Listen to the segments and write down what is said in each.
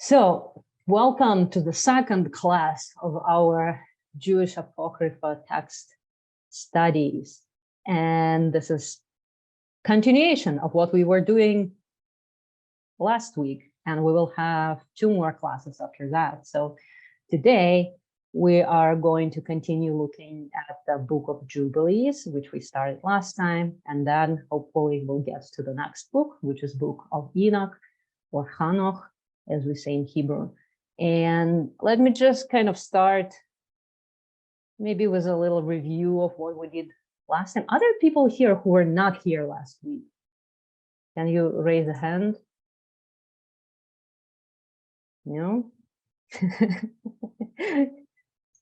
So, welcome to the second class of our Jewish Apocrypha text studies. And this is continuation of what we were doing last week, and we will have 2 more classes after that. So today we are going to continue looking at the book of Jubilees, which we started last time, and then hopefully we'll get to the next book, which is book of Enoch, or Hanokh, as we say in Hebrew. And let me just kind of start maybe with a little review of what we did last time. Other people here who were not here last week, can you raise a hand? No?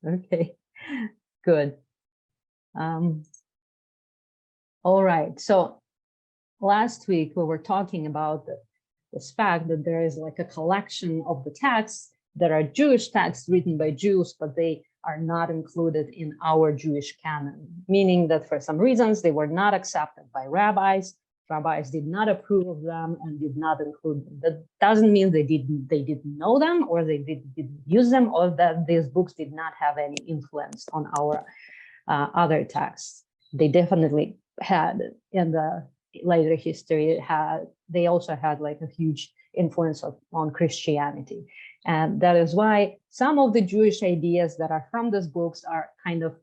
Okay, good. All right, so last week we were talking about this fact that there is like a collection of the texts that are Jewish texts written by Jews, but they are not included in our Jewish canon, meaning that for some reasons they were not accepted by rabbis. Rabbis did not approve of them and did not include them. That doesn't mean they didn't know them, or they didn't use them, or that these books did not have any influence on our other texts. They definitely had, in the later history, they also had like a huge influence on Christianity. And that is why some of the Jewish ideas that are from these books are kind of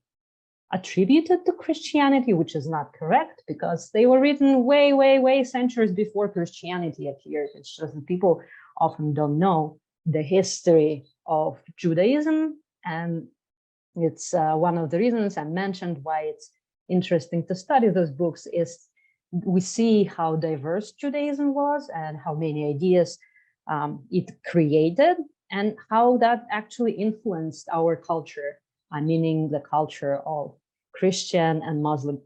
attributed to Christianity, which is not correct, because they were written way centuries before Christianity appeared. It's just that people often don't know the history of Judaism, and it's one of the reasons I mentioned why it's interesting to study those books is we see how diverse Judaism was and how many ideas it created, and how that actually influenced our culture, meaning the culture of Christian and Muslim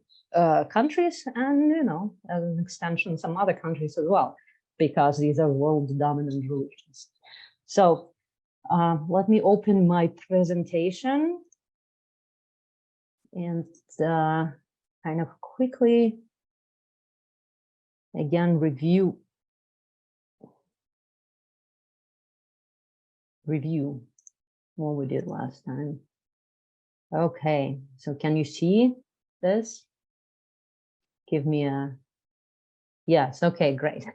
countries, and, you know, as an extension, some other countries as well, because these are world dominant religions. So let me open my presentation and kind of quickly again review what we did last time. Okay, so can you see this? Give me a yes. Okay, great.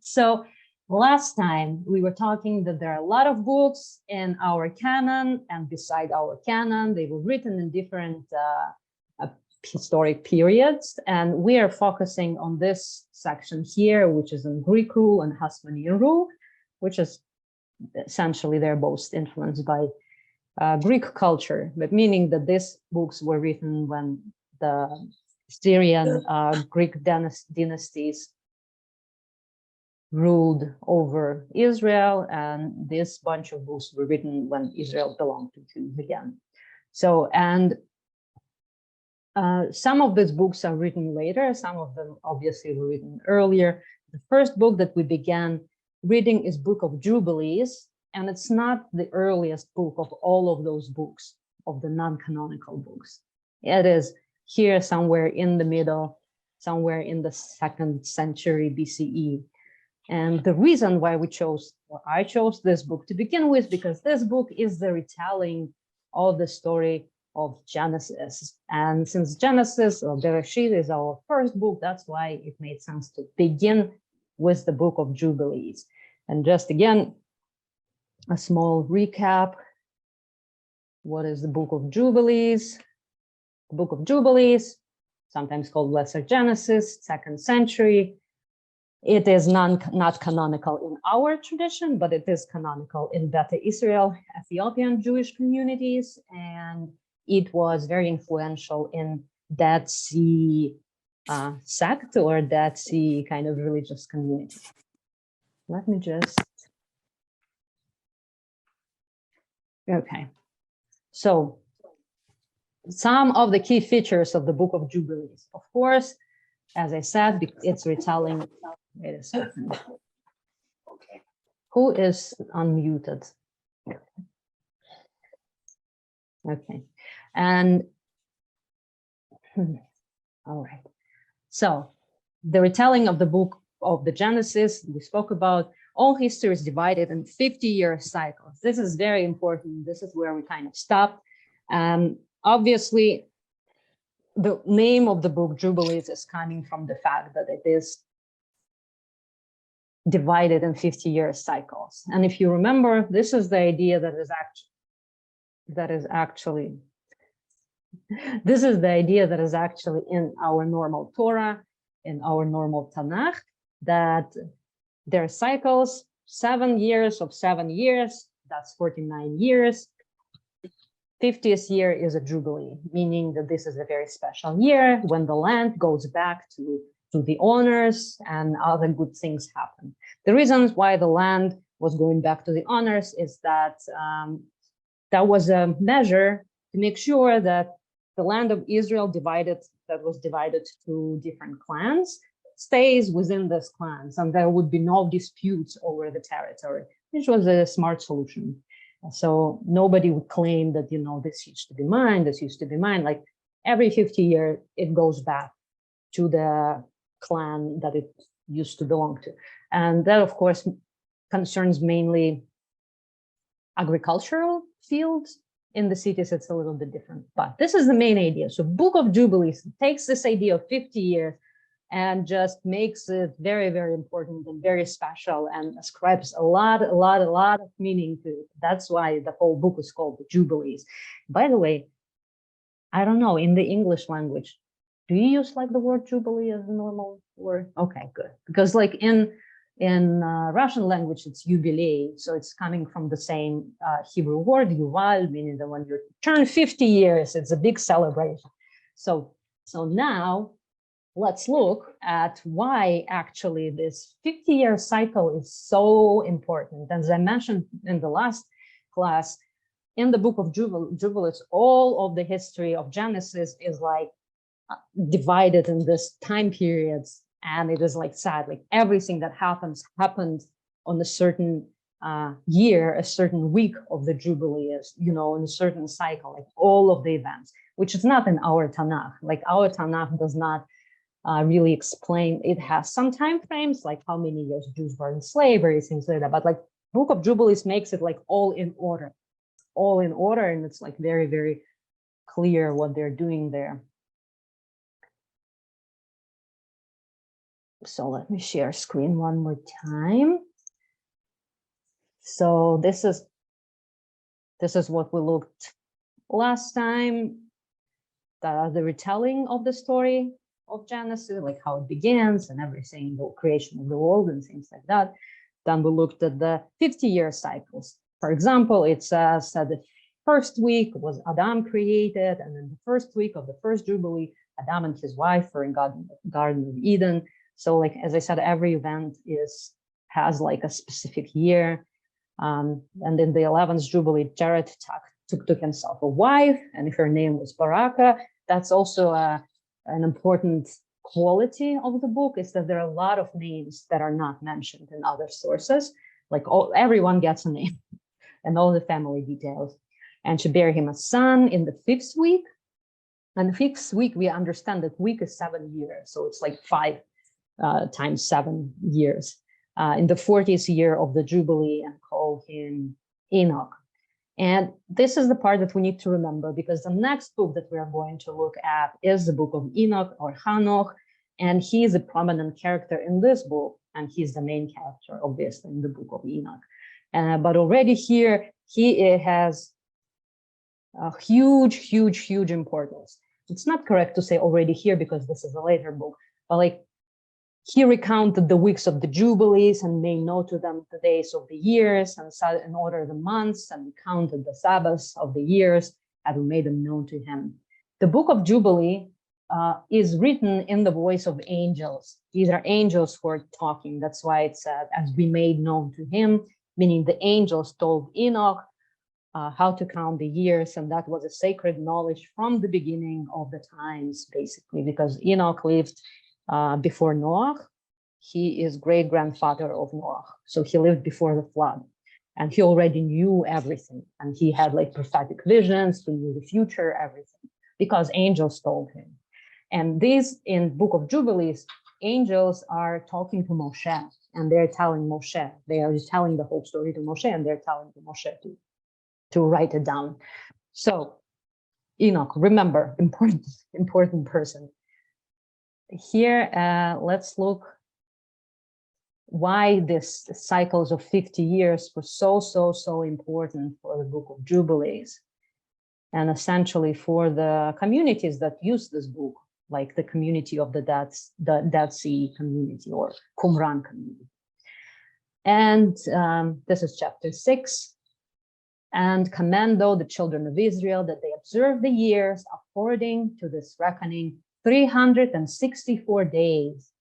So last time we were talking that there are a lot of books in our canon, and beside our canon, they were written in different historic periods, and we are focusing on this section here, which is in Greek rule and Hasmonean rule, which is essentially they're both influenced by Greek culture, but meaning that these books were written when the Syrian Greek dynasties ruled over Israel, and this bunch of books were written when Israel belonged to Jews again. So, and some of these books are written later, some of them obviously were written earlier. The first book that we began reading is Book of Jubilees, and it's not the earliest book of all of those books, of the non-canonical books. It is here somewhere in the middle, somewhere in the 2nd century BCE. And the reason why I chose this book to begin with, because this book is the retelling of the story of Genesis. And since Genesis, or Bereshit, is our first book, that's why it made sense to begin with the Book of Jubilees. And just again, a small recap. What is the Book of Jubilees? The Book of Jubilees, sometimes called Lesser Genesis, 2nd century. It is not canonical in our tradition, but it is canonical in Beth Israel, Ethiopian Jewish communities, and it was very influential in Dead Sea sect, or Dead Sea kind of religious community. Let me just, okay. So some of the key features of the Book of Jubilees. Of course, as I said, it's retelling, wait a second. Okay. Who is unmuted? Okay. And all right. So the retelling of the book of the Genesis we spoke about, All history is divided in 50-year cycles. This is very important. This is where we kind of stop. Obviously, the name of the book, Jubilees, is coming from the fact that it is divided in 50-year cycles. And if you remember, this is the idea that is actually in our normal Torah, in our normal Tanakh, that there are cycles, 7 years of 7 years, that's 49 years. 50th year is a Jubilee, meaning that this is a very special year when the land goes back to the owners and other good things happen. The reasons why the land was going back to the owners is that that was a measure to make sure that the land of Israel was divided to different clans, stays within these clans, and there would be no disputes over the territory, which was a smart solution. So nobody would claim that, this used to be mine, this used to be mine. Like every 50 years, it goes back to the clan that it used to belong to. And that, of course, concerns mainly agricultural fields. In the cities, it's a little bit different, but this is the main idea. So Book of Jubilees takes this idea of 50 years and just makes it very, very important and very special and ascribes a lot of meaning to it. That's why the whole book is called the Jubilees. By the way, I don't know, in the English language, do you use like the word Jubilee as a normal word? Okay, good. Because like in Russian language, it's Jubilee. So it's coming from the same Hebrew word, Yuval, meaning that when you turn 50 years, it's a big celebration. So now let's look at why actually this 50-year cycle is so important. As I mentioned in the last class, in the book of Jubilees, all of the history of Genesis is like divided in this time periods. And it is like sad, like everything that happened on a certain year, a certain week of the Jubilees, in a certain cycle, like all of the events, which is not in our Tanakh. Like our Tanakh does not really explain. It has some time frames, like how many years Jews were in slavery, things like that. But like Book of Jubilees makes it like all in order, and it's like very, very clear what they're doing there. So let me share screen one more time. So this is what we looked last time, the retelling of the story of Genesis, like how it begins and everything, the creation of the world and things like that. Then we looked at the 50-year cycles. For example, it says that the first week was Adam created, and in the first week of the first Jubilee, Adam and his wife were in Garden of Eden. So like, as I said, every event has like a specific year. And in the 11th Jubilee, Jared took to himself a wife, and her name was Baraka. That's also an important quality of the book, is that there are a lot of names that are not mentioned in other sources. Like everyone gets a name and all the family details. And she bare him a son in the 5th week. And the 5th week, we understand that week is 7 years. So it's like 5 times 7 years. In the 40th year of the Jubilee, and call him Enoch. And this is the part that we need to remember, because the next book that we are going to look at is the book of Enoch, or Hanokh, and he is a prominent character in this book, and he's the main character, obviously, in the book of Enoch. But already here, he has a huge importance. It's not correct to say already here, because this is a later book, but like, he recounted the weeks of the Jubilees and made note to them the days of the years, and set in order the months, and recounted the Sabbaths of the years, and made them known to him. The book of Jubilee is written in the voice of angels. These are angels who are talking. That's why it said, as we made known to him, meaning the angels told Enoch how to count the years, and that was a sacred knowledge from the beginning of the times, basically, because Enoch lived before Noah. He is great-grandfather of Noah. So he lived before the flood, and he already knew everything. And he had like prophetic visions, he knew the future, everything, because angels told him. And these, in Book of Jubilees, angels are talking to Moshe. and they're telling Moshe, they are telling the whole story to Moshe, and they're telling to Moshe to write it down. So Enoch, remember, important person. Here, let's look why this cycles of 50 years were so important for the book of Jubilees, and essentially for the communities that use this book, like the community of the Dead Sea community or Qumran community. And this is chapter 6. And command thou the children of Israel that they observe the years according to this reckoning, 364 days.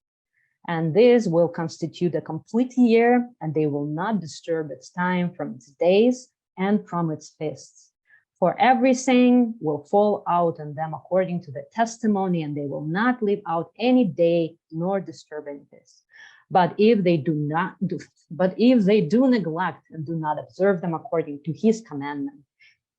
And this will constitute a complete year, and they will not disturb its time from its days and from its feasts. For everything will fall out on them according to the testimony, and they will not leave out any day nor disturb any feast. But if they do neglect and do not observe them according to his commandment,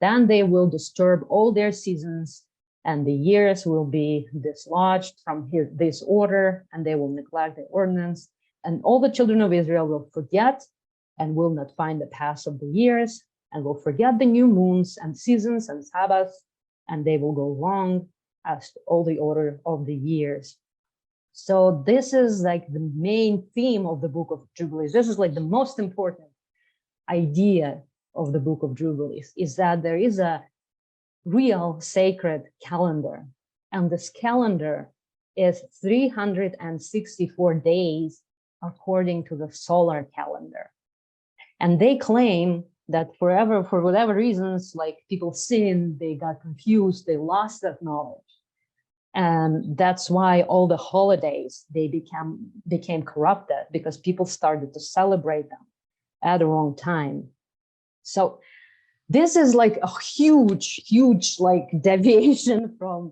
then they will disturb all their seasons, and the years will be dislodged from this order, and they will neglect the ordinance, and all the children of Israel will forget and will not find the pass of the years, and will forget the new moons and seasons and Sabbaths, and they will go wrong as to all the order of the years. So this is like the main theme of the book of Jubilees. This is like the most important idea of the book of Jubilees, is that there is a real sacred calendar, and this calendar is 364 days according to the solar calendar. And they claim that for whatever reasons, like people sinned, they got confused, they lost that knowledge. And that's why all the holidays, they became corrupted, because people started to celebrate them at the wrong time. So this is like a huge like deviation from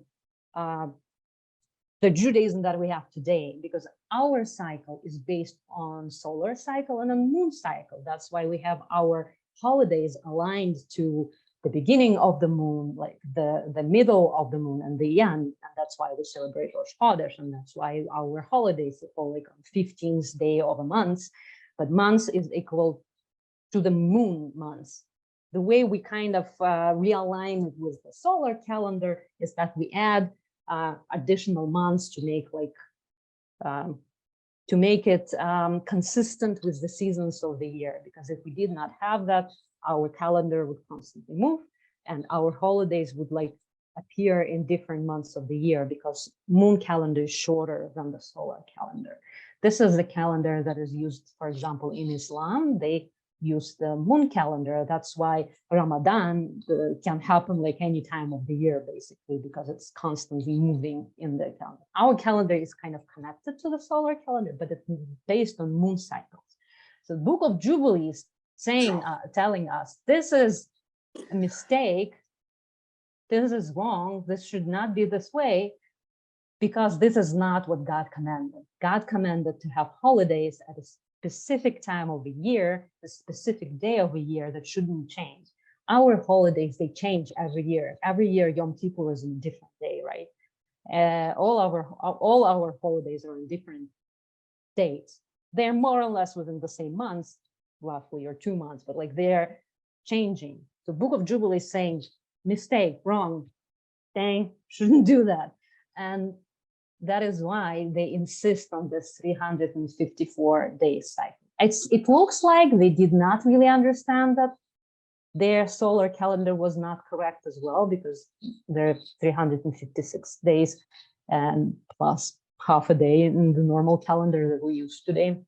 the Judaism that we have today, because our cycle is based on solar cycle and a moon cycle. That's why we have our holidays aligned to the beginning of the moon, like the middle of the moon and the end. And that's why we celebrate Rosh Hashanah, and that's why our holidays fall like on 15th day of a month. But months is equal to the moon months. The way we kind of realign it with the solar calendar is that we add additional months to make it consistent with the seasons of the year. Because if we did not have that, our calendar would constantly move, and our holidays would like appear in different months of the year, because moon calendar is shorter than the solar calendar. This is the calendar that is used, for example, in Islam. They use the moon calendar. That's why Ramadan can happen like any time of the year, basically, because it's constantly moving in the calendar. Our calendar is kind of connected to the solar calendar, but it's based on moon cycles. So the book of Jubilees telling us this is a mistake, this is wrong, this should not be this way, because this is not what God commanded. God commanded to have holidays at a specific time of the year, a specific day of a year that shouldn't change. Our holidays, they change every year. Every year, Yom Kippur is on a different day, right? All our holidays are on different dates. They're more or less within the same months, roughly, or 2 months, but like they're changing. The book of Jubilees saying, mistake, wrong, dang, shouldn't do that. And that is why they insist on this 354-day cycle. It looks like they did not really understand that their solar calendar was not correct as well, because there are 356 days and plus half a day in the normal calendar that we use today.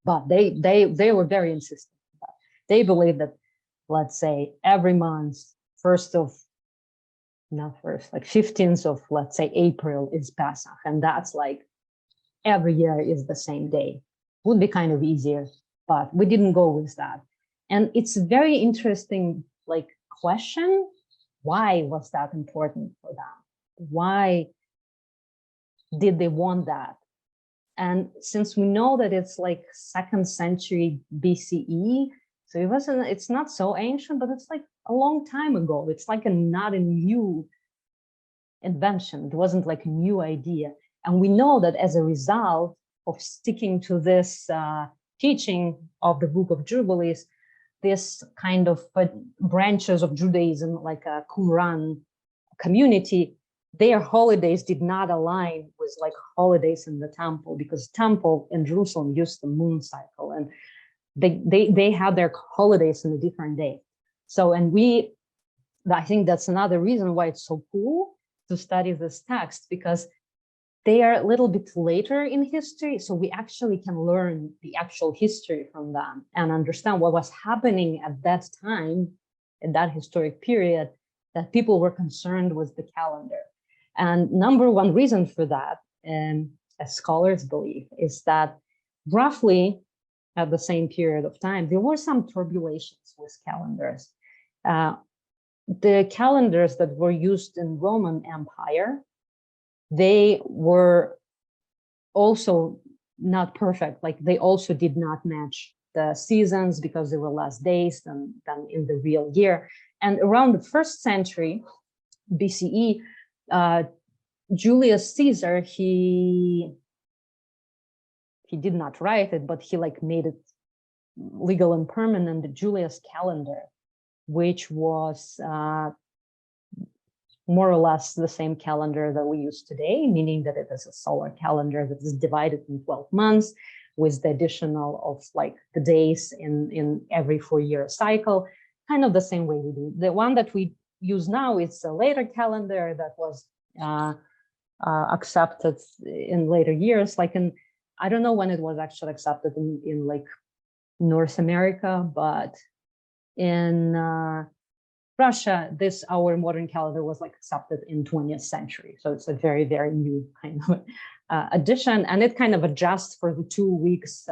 But they were very insistent about it. They believe that, let's say, every month, 15th of, let's say, April is Pesach, and that's like every year is the same day. Would be kind of easier, but we didn't go with that. And it's a very interesting like question. Why was that important for them? Why did they want that? And since we know that it's like 2nd century BCE, so it's not so ancient, but it's like a long time ago. It's like not a new invention. It wasn't like a new idea. And we know that as a result of sticking to this teaching of the Book of Jubilees, this kind of branches of Judaism, like a Qumran community, their holidays did not align with like holidays in the temple, because temple in Jerusalem used the moon cycle, and they had their holidays in a different day. So, and I think that's another reason why it's so cool to study this text, because they are a little bit later in history. So we actually can learn the actual history from them and understand what was happening at that time, in that historic period, that people were concerned with the calendar. And number one reason for that, as scholars believe, is that roughly at the same period of time, there were some turbulations with calendars. The calendars that were used in Roman Empire, they were also not perfect. Like they also did not match the seasons because there were less days than in the real year. And around the 1st century BCE, Julius Caesar, he did not write it, but he like made it legal and permanent, the Julius calendar, which was more or less the same calendar that we use today, meaning that it is a solar calendar that is divided in 12 months with the additional of like the days in every 4-year cycle, kind of the same way we do. The one that we use now is a later calendar that was accepted in later years, like I don't know when it was actually accepted in like North America, but in Russia, our modern calendar was like accepted in 20th century. So it's a very, very new kind of addition, and it kind of adjusts for the 2 weeks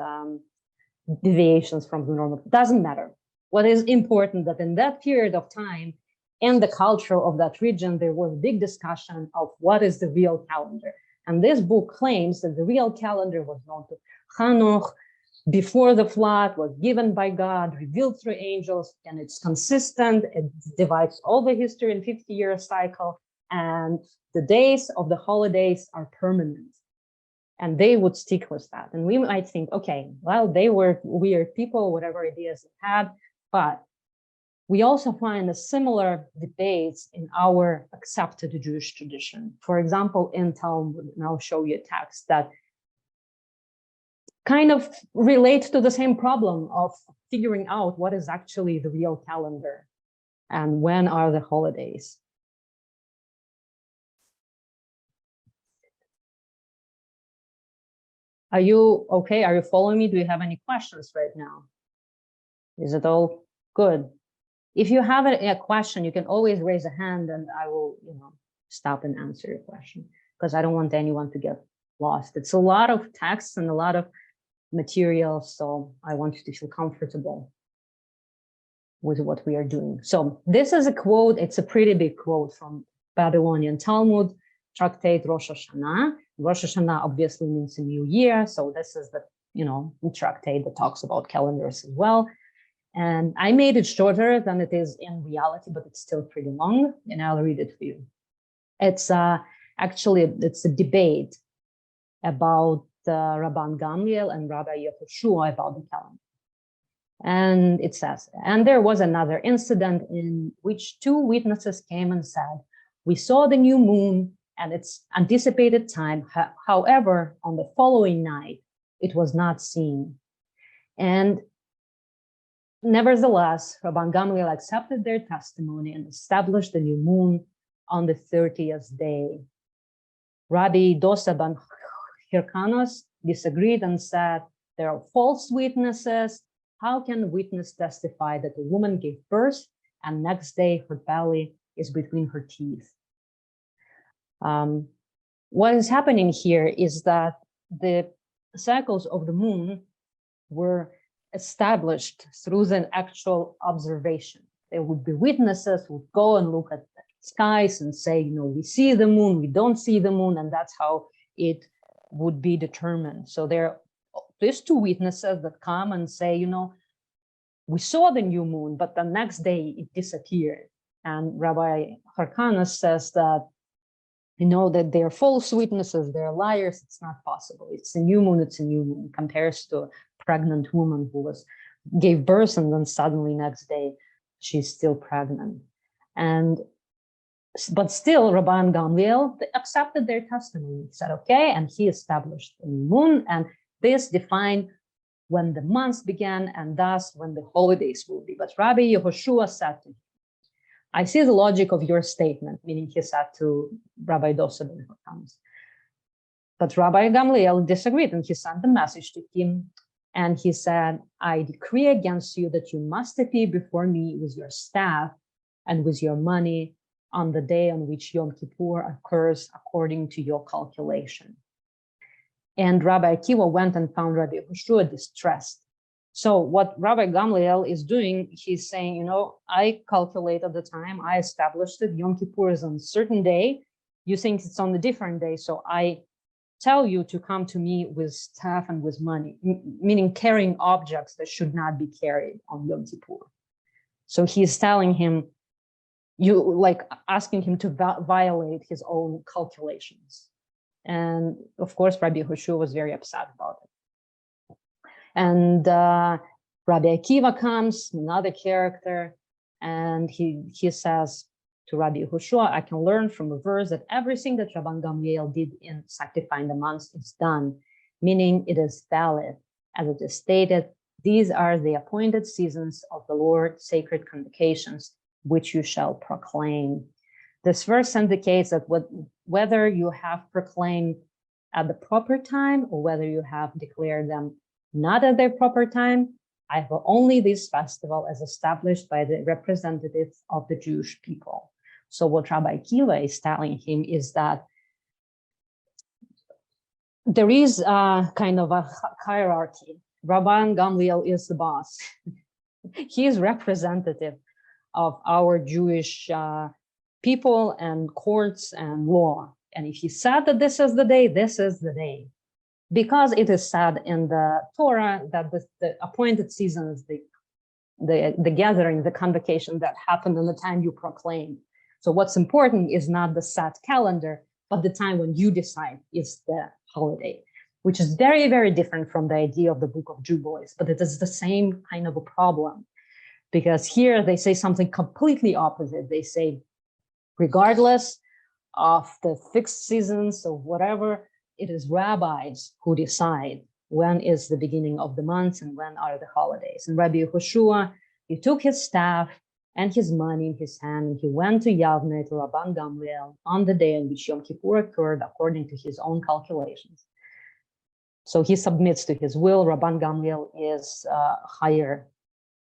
deviations from the normal. Doesn't matter. What is important that in that period of time, in the culture of that region, there was a big discussion of what is the real calendar. And this book claims that the real calendar was known to Hanokh before the flood, was given by God, revealed through angels, and it's consistent. It divides all the history in 50-year cycle, and the days of the holidays are permanent. And they would stick with that. And we might think, okay, well, they were weird people, whatever ideas they had, but we also find a similar debates in our accepted Jewish tradition. For example, in Talmud, and I'll show you a text that kind of relate to the same problem of figuring out what is actually the real calendar and when are the holidays. Are you okay? Are you following me? Do you have any questions right now? Is it all good? If you have a question, you can always raise a hand and I will, stop and answer your question, because I don't want anyone to get lost. It's a lot of text and a lot of material, so I want you to feel comfortable with what we are doing. So this is a quote. It's a pretty big quote from Babylonian Talmud, tractate Rosh Hashanah. Rosh Hashanah obviously means a new year, so this is the tractate that talks about calendars as well. And I made it shorter than it is in reality, but it's still pretty long, and I'll read it for you. It's actually it's a debate about Rabban Gamliel and Rabbi Yehoshua about the calendar. And it says, and there was another incident in which 2 witnesses came and said, we saw the new moon and its anticipated time. However, on the following night, it was not seen. And nevertheless, Rabban Gamliel accepted their testimony and established the new moon on the 30th day. Rabbi Dosa ben Hyrcanus disagreed and said, there are false witnesses. How can a witness testify that a woman gave birth and next day her belly is between her teeth? What is happening here is that the cycles of the moon were established through the actual observation. There would be witnesses who would go and look at the skies and say, we see the moon, we don't see the moon, and that's how it would be determined. So there's 2 witnesses that come and say, we saw the new moon, but the next day it disappeared. And Rabbi Hyrcanus says that, that they're false witnesses, they're liars, it's not possible. It's a new moon, it's a new moon, compares to pregnant woman who gave birth, and then suddenly next day she's still pregnant. But still, Rabban Gamliel accepted their testimony. He said, okay, and he established a new moon, and this defined when the months began, and thus when the holidays will be. But Rabbi Yehoshua said to him, I see the logic of your statement, meaning he said to Rabbi Dosadin who comes. But Rabbi Gamliel disagreed, and he sent the message to him, and he said, I decree against you that you must appear before me with your staff and with your money on the day on which Yom Kippur occurs according to your calculation. And Rabbi Akiva went and found Rabbi Yehoshua distressed. So what Rabbi Gamliel is doing, he's saying, I calculated the time, I established it, Yom Kippur is on a certain day, you think it's on a different day, so I tell you to come to me with staff and with money, meaning carrying objects that should not be carried on Yom Kippur. So he's telling him, asking him to violate his own calculations. And of course, Rabbi Yehoshua was very upset about it. And Rabbi Akiva comes, another character, and he says to Rabbi Yehoshua, I can learn from a verse that everything that Rabban Gamliel did in sanctifying the months is done, meaning it is valid. As it is stated, these are the appointed seasons of the Lord's sacred convocations, which you shall proclaim. This verse indicates that whether you have proclaimed at the proper time or whether you have declared them not at their proper time, I have only this festival as established by the representatives of the Jewish people. So what Rabbi Akiva is telling him is that there is a kind of a hierarchy. Rabban Gamliel is the boss. He is representative of our Jewish people and courts and law. And if he said that this is the day, this is the day. Because it is said in the Torah that the appointed seasons, the gathering, the convocation that happened in the time you proclaim. So what's important is not the set calendar, but the time when you decide is the holiday, which is very, very different from the idea of the book of Jubilees, but it is the same kind of a problem. Because here they say something completely opposite. They say, regardless of the fixed seasons or whatever, it is rabbis who decide when is the beginning of the months and when are the holidays. And Rabbi Yehoshua, he took his staff and his money in his hand, and he went to Yavne, to Rabban Gamliel, on the day in which Yom Kippur occurred, according to his own calculations. So he submits to his will. Rabban Gamliel is higher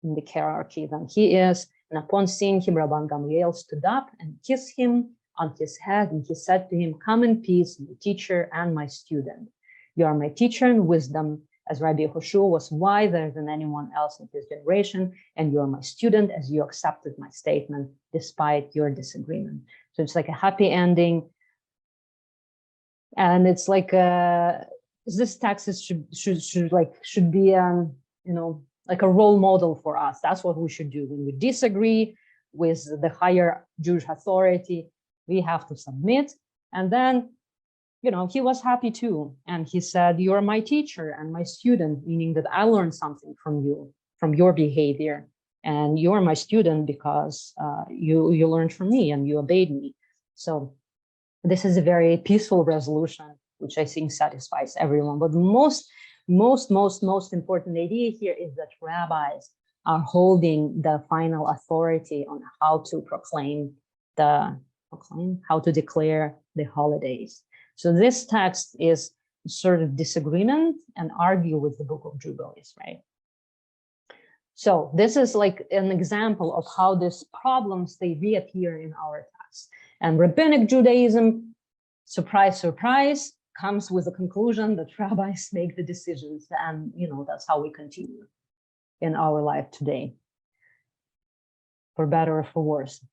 in the hierarchy than he is. And upon seeing him, Rabban Gamliel stood up and kissed him on his head, and he said to him, come in peace, my teacher and my student. You are my teacher in wisdom, as Rabbi Yehoshua was wiser than anyone else in his generation, and you are my student as you accepted my statement despite your disagreement. So it's like a happy ending. And it's like this text should be like a role model for us. That's what we should do. When we disagree with the higher Jewish authority, we have to submit. And then, he was happy too. And he said, you're my teacher and my student, meaning that I learned something from you, from your behavior. And you're my student because you learned from me and you obeyed me. So this is a very peaceful resolution, which I think satisfies everyone. But the most important idea here is that rabbis are holding the final authority on how to how to declare the holidays. So this text is sort of disagreement and argue with the book of Jubilees, right? So this is like an example of how these problems, they reappear in our text. And Rabbinic Judaism, surprise, surprise, comes with the conclusion that rabbis make the decisions, and that's how we continue in our life today, for better or for worse.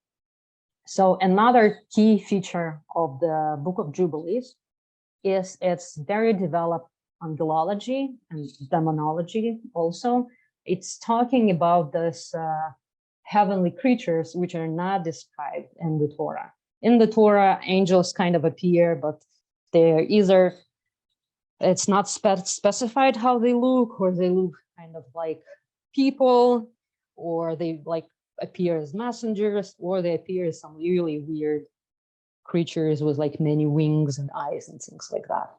So another key feature of the book of Jubilees is its very developed angelology and demonology also. It's talking about this heavenly creatures which are not described in the Torah. In the Torah, angels kind of appear, but they're either It's not specified how they look, or they look kind of like people, or they like appear as messengers, or they appear as some really weird creatures with like many wings and eyes and things like that.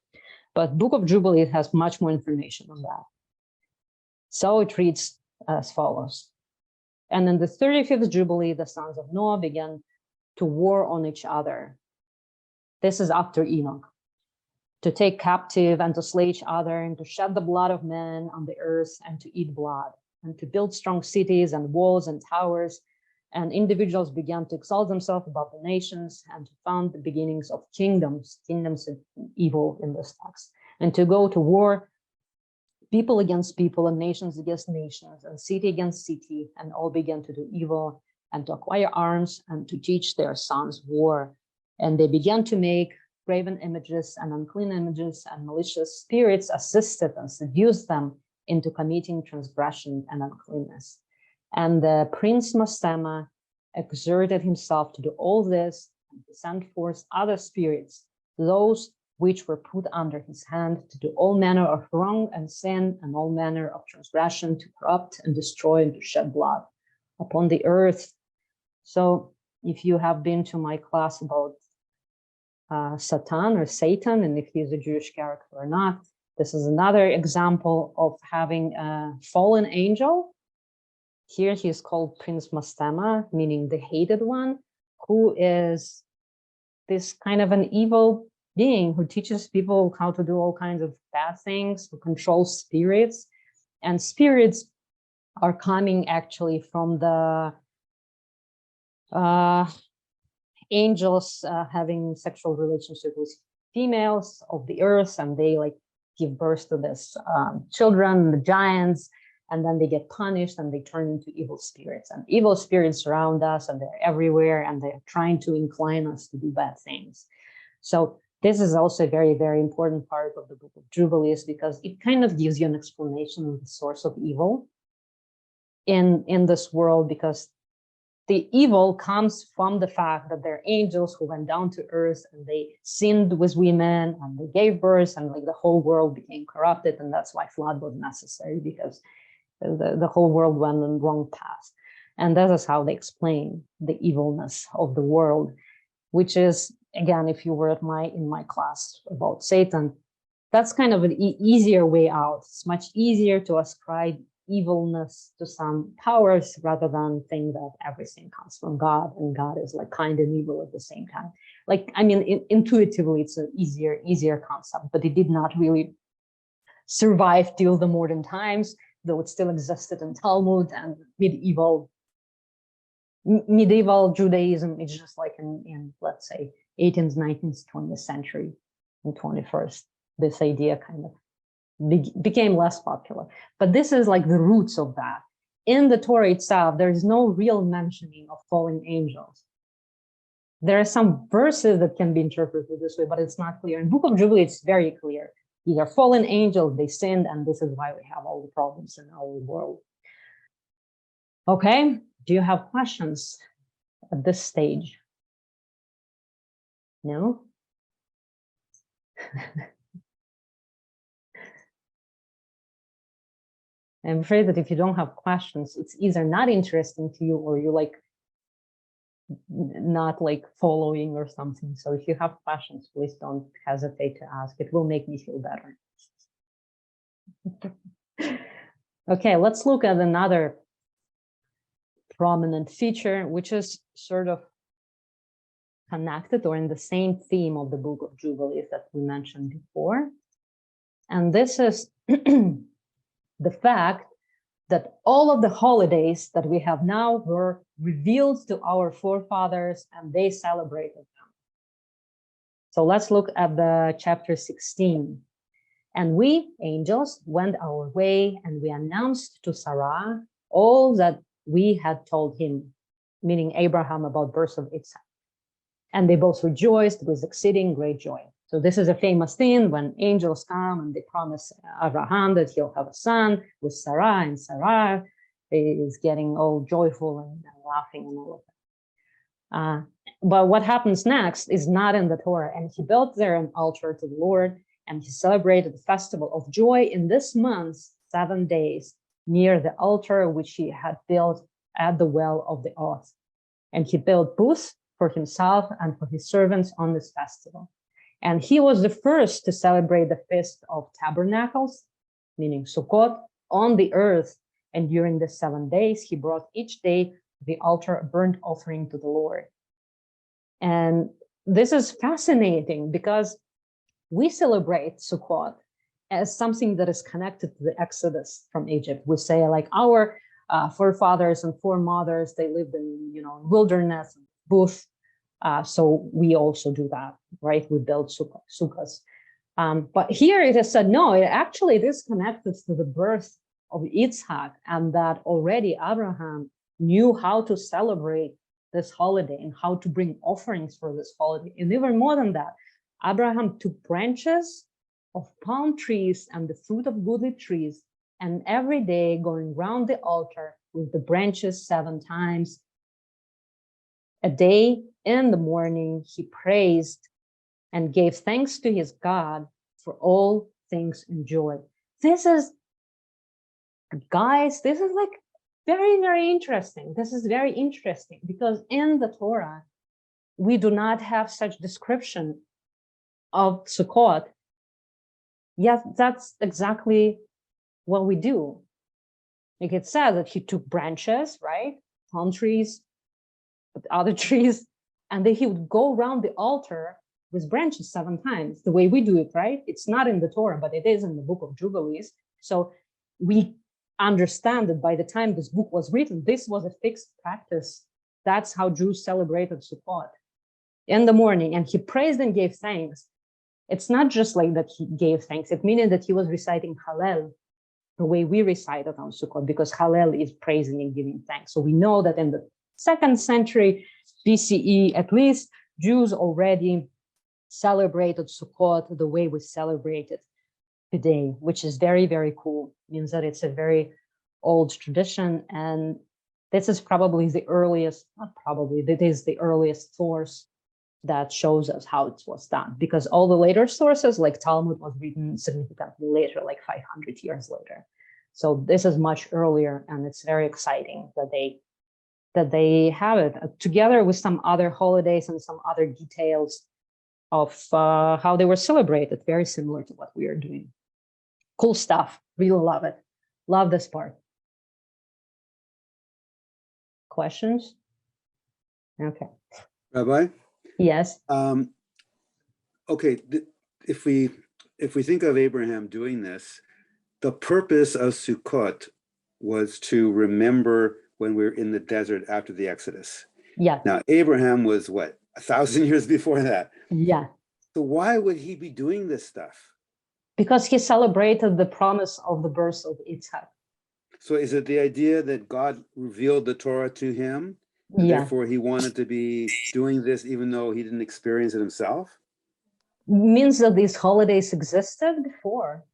But Book of Jubilees has much more information on that. So it reads as follows. And in the 35th Jubilee, the sons of Noah began to war on each other. This is after Enoch. To take captive and to slay each other, and to shed the blood of men on the earth, and to eat blood, and to build strong cities and walls and towers. And individuals began to exalt themselves above the nations, and to found the beginnings of kingdoms of evil in this text, and to go to war, people against people, and nations against nations, and city against city, and all began to do evil, and to acquire arms, and to teach their sons war. And they began to make graven images and unclean images, and malicious spirits assisted and seduced them into committing transgression and uncleanness. And the prince Mastema exerted himself to do all this, and to send forth other spirits, those which were put under his hand, to do all manner of wrong and sin, and all manner of transgression, to corrupt and destroy and to shed blood upon the earth. So if you have been to my class about Satan or Satan, and if he's a Jewish character or not, this is another example of having a fallen angel. Here he is called Prince Mastema, meaning the hated one, who is this kind of an evil being who teaches people how to do all kinds of bad things, who controls spirits. And spirits are coming actually from the angels having sexual relationship with females of the earth, and they like give birth to this children, the giants, and then they get punished and they turn into evil spirits. And evil spirits surround us, and they're everywhere, and they're trying to incline us to do bad things. So this is also a very, very important part of the Book of Jubilees, because it kind of gives you an explanation of the source of evil in this world, because the evil comes from the fact that there are angels who went down to earth and they sinned with women and they gave birth, and like the whole world became corrupted. And that's why flood was necessary, because the whole world went on the wrong path. And that is how they explain the evilness of the world, which is, again, if you were at in my class about Satan, that's kind of an easier way out. It's much easier to ascribe evilness to some powers rather than think that everything comes from God, and God is like kind and evil at the same time. Like, I mean, intuitively, it's an easier concept, but it did not really survive till the modern times, though it still existed in Talmud and medieval Judaism. It's just like in let's say 18th, 19th, 20th century, and 21st, this idea kind of became less popular. But this is like the roots of that. In the Torah itself, there is no real mentioning of fallen angels. There are some verses that can be interpreted this way, but it's not clear. In Book of Jubilees, it's very clear. These are fallen angels, they sinned, and this is why we have all the problems in our world. Okay, do you have questions at this stage? No? I'm afraid that if you don't have questions, it's either not interesting to you, or you like not like following or something. So if you have questions, please don't hesitate to ask. It will make me feel better. Okay, let's look at another prominent feature, which is sort of connected or in the same theme of the Book of Jubilees that we mentioned before. And this is the fact that all of the holidays that we have now were revealed to our forefathers, and they celebrated them. So let's look at the chapter 16. And we, angels, went our way, and we announced to Sarah all that we had told him, meaning Abraham, about birth of Isaac. And they both rejoiced with exceeding great joy. So this is a famous thing when angels come and they promise Abraham that he'll have a son with Sarah, and Sarah is getting all joyful and laughing and all of that. But what happens next is not in the Torah. And he built there an altar to the Lord, And he celebrated the festival of joy in this month, 7 days, near the altar which he had built at the well of the oath. And he built booths for himself and for his servants on this festival. And he was the first to celebrate the Feast of Tabernacles, meaning Sukkot, on the earth. And during the 7 days, he brought each day to the altar a burnt offering to the Lord. And this is fascinating because we celebrate Sukkot as something that is connected to the Exodus from Egypt. We say like our forefathers and foremothers, they lived in, wilderness, booths. So we also do that, right? We build sukkahs. But here it is said, no, it is connected to the birth of Yitzhak, and that already Abraham knew how to celebrate this holiday and how to bring offerings for this holiday. And even more than that, Abraham took branches of palm trees and the fruit of goodly trees, and every day going round the altar with the branches 7 times a day. In the morning, he praised and gave thanks to his God for all things enjoyed. This is, guys, this is like very, very interesting. This is very interesting because in the Torah, we do not have such description of Sukkot. Yet that's exactly what we do. Like it said that he took branches, right? Palm trees, other trees, and then he would go around the altar with branches 7 times, the way we do it, right? It's not in the Torah, but it is in the book of Jubilees. So we understand that by the time this book was written, this was a fixed practice. That's how Jews celebrated Sukkot in the morning. And he praised and gave thanks. It's not just like that he gave thanks. It meaning that he was reciting Hallel, the way we recite it on Sukkot, because Hallel is praising and giving thanks. So we know that in the 2nd century BCE, at least, Jews already celebrated Sukkot the way we celebrate it today, which is very, very cool. It means that it's a very old tradition. And this is probably the earliest, not probably, it is the earliest source that shows us how it was done. Because all the later sources, like Talmud, was written significantly later, like 500 years later. So this is much earlier, and it's very exciting that they have it together with some other holidays and some other details of how they were celebrated, very similar to what we are doing. Cool stuff. Really love it. Love this part. Questions? Okay. Rabbi? Yes. Okay. If we think of Abraham doing this, the purpose of Sukkot was to remember when we're in the desert after the Exodus. Yeah. Now, Abraham was what, 1,000 years before that? Yeah. So why would he be doing this stuff? Because he celebrated the promise of the birth of Yitzhak. So is it the idea that God revealed the Torah to him, and therefore he wanted to be doing this even though he didn't experience it himself? Means that these holidays existed before,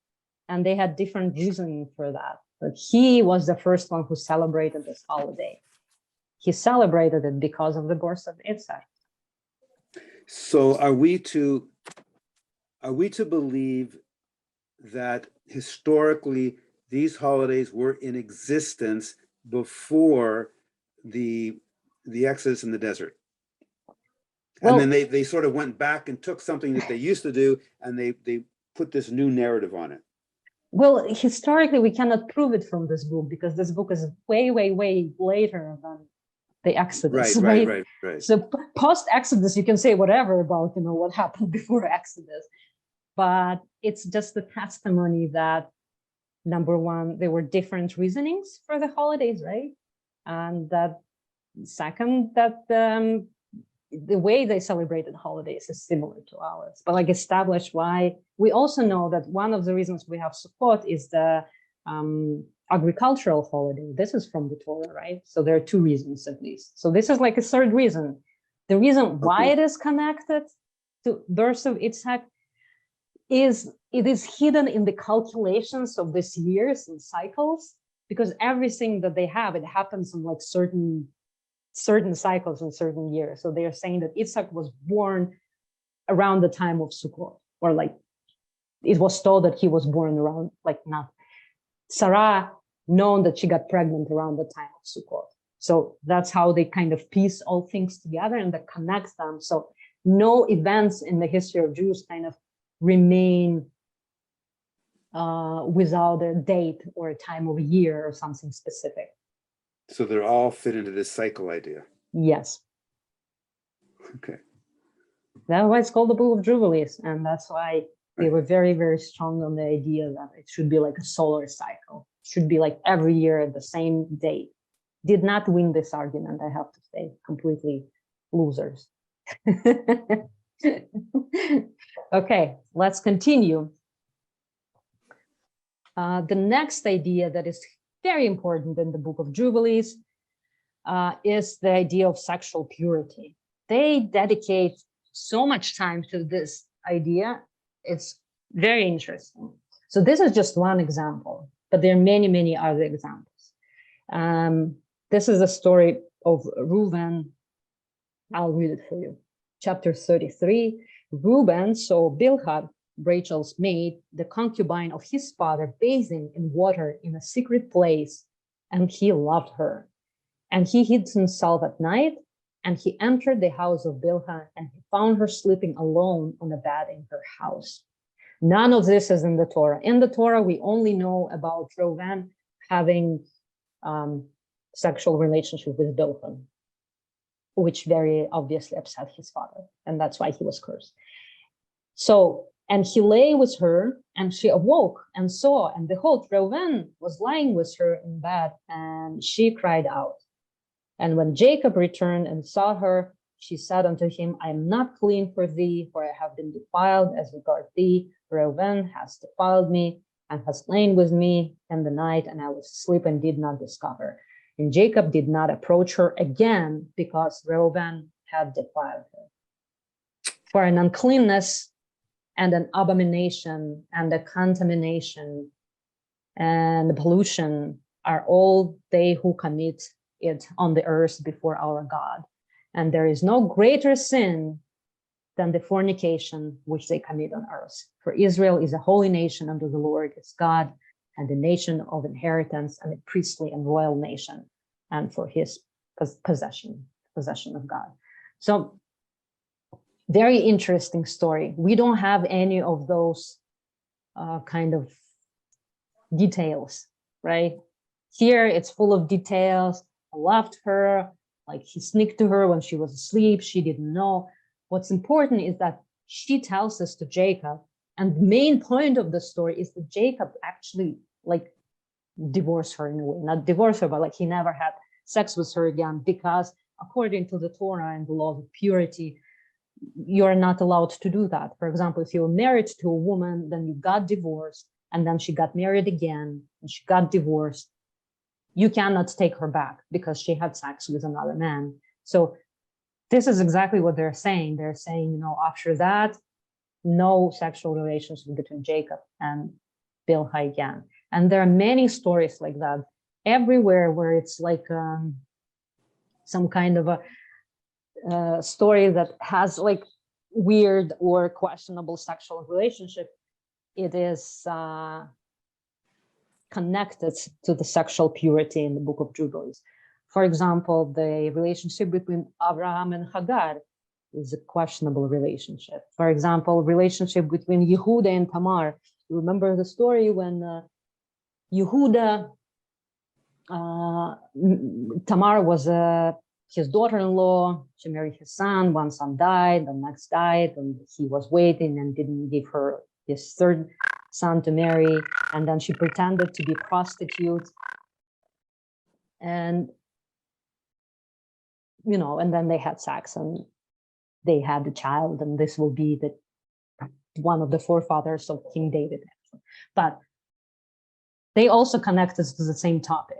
and they had different reasoning for that. But he was the first one who celebrated this holiday. He celebrated it because of the birth of Yitzhak. So are we to believe that historically these holidays were in existence before the Exodus in the desert? Well, and then they sort of went back and took something that they used to do, and they put this new narrative on it. Well, historically, we cannot prove it from this book because this book is way, way, way later than the Exodus. Right. So post-Exodus, you can say whatever about what happened before Exodus, but it's just the testimony that, number one, there were different reasonings for the holidays, right? And that second, that the way they celebrated holidays is similar to ours, but like established why. We also know that one of the reasons we have Sukkot is the agricultural holiday. This is from the Torah, right? So there are 2 reasons at least. So this is like a 3rd reason. The reason why it is connected to birth of Yitzhak is it is hidden in the calculations of these years and cycles, because everything that they have, it happens in like certain cycles in certain years. So they are saying that Yitzhak was born around the time of Sukkot, or like it was told that he was born around, like not Sarah, known that she got pregnant around the time of Sukkot. So that's how they kind of piece all things together and that connects them. So no events in the history of Jews kind of remain without a date or a time of year or something specific. So they're all fit into this cycle idea. Yes. Okay. That's why it's called the Book of Jubilees. And that's why they were very, very strong on the idea that it should be like a solar cycle. It should be like every year at the same date. Did not win this argument, I have to say. Completely losers. Okay, let's continue. The next idea that is very important in the Book of Jubilees is the idea of sexual purity. They dedicate so much time to this idea. It's very interesting. So this is just one example, but there are many, many other examples. This is a story of Reuben. I'll read it for you. Chapter 33. Reuben saw Bilhah, Rachel's maid, the concubine of his father, bathing in water in a secret place, and he loved her. And he hid himself at night, and he entered the house of Bilhah, and he found her sleeping alone on a bed in her house. None of this is in the Torah. In the Torah, we only know about Reuben having sexual relationship with Bilhah, which very obviously upset his father, and that's why he was cursed. So, and he lay with her, and she awoke and saw, and behold, Reuben was lying with her in bed, and she cried out. And when Jacob returned and saw her, she said unto him, I am not clean for thee, for I have been defiled as regard thee. Reuben has defiled me and has lain with me in the night, and I was asleep and did not discover. And Jacob did not approach her again because Reuben had defiled her. For an uncleanness and an abomination and a contamination and pollution are all they who commit it on the earth before our God. And there is no greater sin than the fornication which they commit on earth. For Israel is a holy nation unto the Lord its God, and a nation of inheritance, and a priestly and royal nation, and for his possession of God. So very interesting story. We don't have any of those kind of details, right? Here it's full of details. I loved her, like he sneaked to her when she was asleep. She didn't know. What's important is that she tells this to Jacob. And the main point of the story is that Jacob actually like divorced her in a way, not divorced her, but like he never had sex with her again, because according to the Torah and the laws of purity, you're not allowed to do that. For example, if you're married to a woman, then you got divorced, and then she got married again, and she got divorced, you cannot take her back because she had sex with another man. So this is exactly what they're saying. They're saying, you know, after that, no sexual relationship between Jacob and Bilhah again. And there are many stories like that everywhere where it's like some kind of a story that has like weird or questionable sexual relationship. It is connected to the sexual purity in the Book of Jubilees. For example, the relationship between Abraham and Hagar is a questionable relationship. For example, relationship between Yehuda and Tamar. You remember the story when Yehuda, Tamar was his daughter-in-law. She married his son. One son died, the next died, and he was waiting and didn't give her his third son to marry. And then she pretended to be a prostitute. And, you know, and then they had sex and they had a child, and this will be the one of the forefathers of King David. But they also connected to the same topic,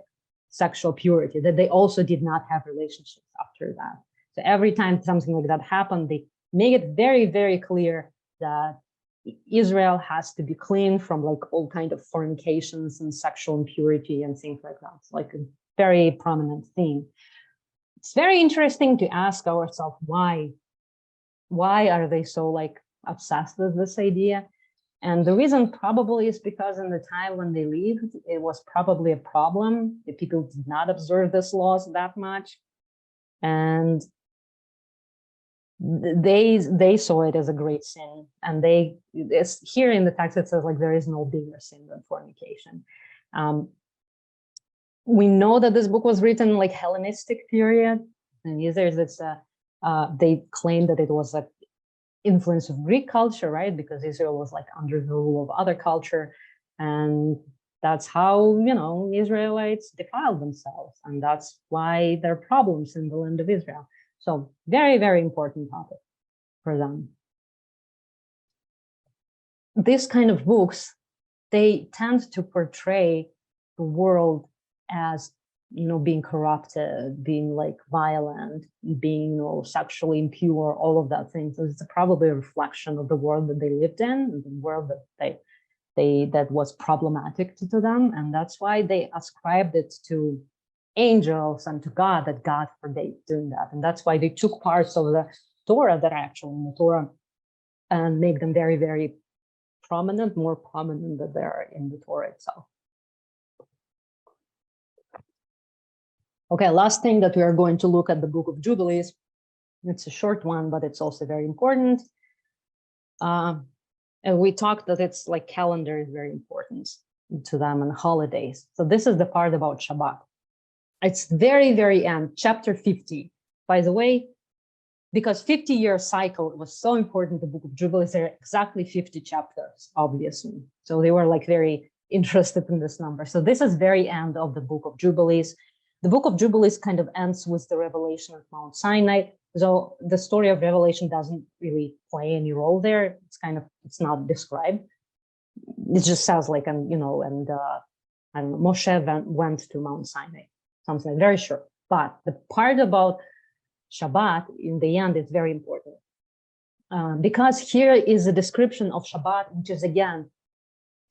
sexual purity, that they also did not have relationships after that. So every time something like that happened, they make it very, very clear that Israel has to be clean from like all kind of fornications and sexual impurity and things like that. It's like a very prominent theme. It's very interesting to ask ourselves why are they so like obsessed with this idea? And the reason probably is because in the time when they lived, it was probably a problem. The people did not observe these laws that much. And they saw it as a great sin. And it's here in the text, it says like there is no bigger sin than fornication. We know that this book was written like Hellenistic period. And they claim that it was a influence of Greek culture, right? Because Israel was like under the rule of other culture. And that's how, Israelites defiled themselves. And that's why there are problems in the land of Israel. So very, very important topic for them. These kind of books, they tend to portray the world as being corrupted, being like violent, being sexually impure, all of that things. So it's probably a reflection of the world that they lived in, the world that that was problematic to them, and that's why they ascribed it to angels and to God, that God forbade doing that. And that's why they took parts of the Torah that are actually in the Torah and make them very, very prominent, more prominent than they are in the Torah itself. Okay, last thing that we are going to look at the book of Jubilees. It's a short one, but it's also very important. And we talked that it's like calendar is very important to them and holidays. So this is the part about Shabbat. It's very, very end, chapter 50. By the way, because 50-year cycle was so important, the book of Jubilees, there are exactly 50 chapters, obviously. So they were like very interested in this number. So this is very end of the book of Jubilees. The book of Jubilees kind of ends with the revelation of Mount Sinai. So the story of Revelation doesn't really play any role there. It's not described. It just says like, and Moshe went to Mount Sinai, something like very short. But the part about Shabbat in the end is very important because here is a description of Shabbat, which is again,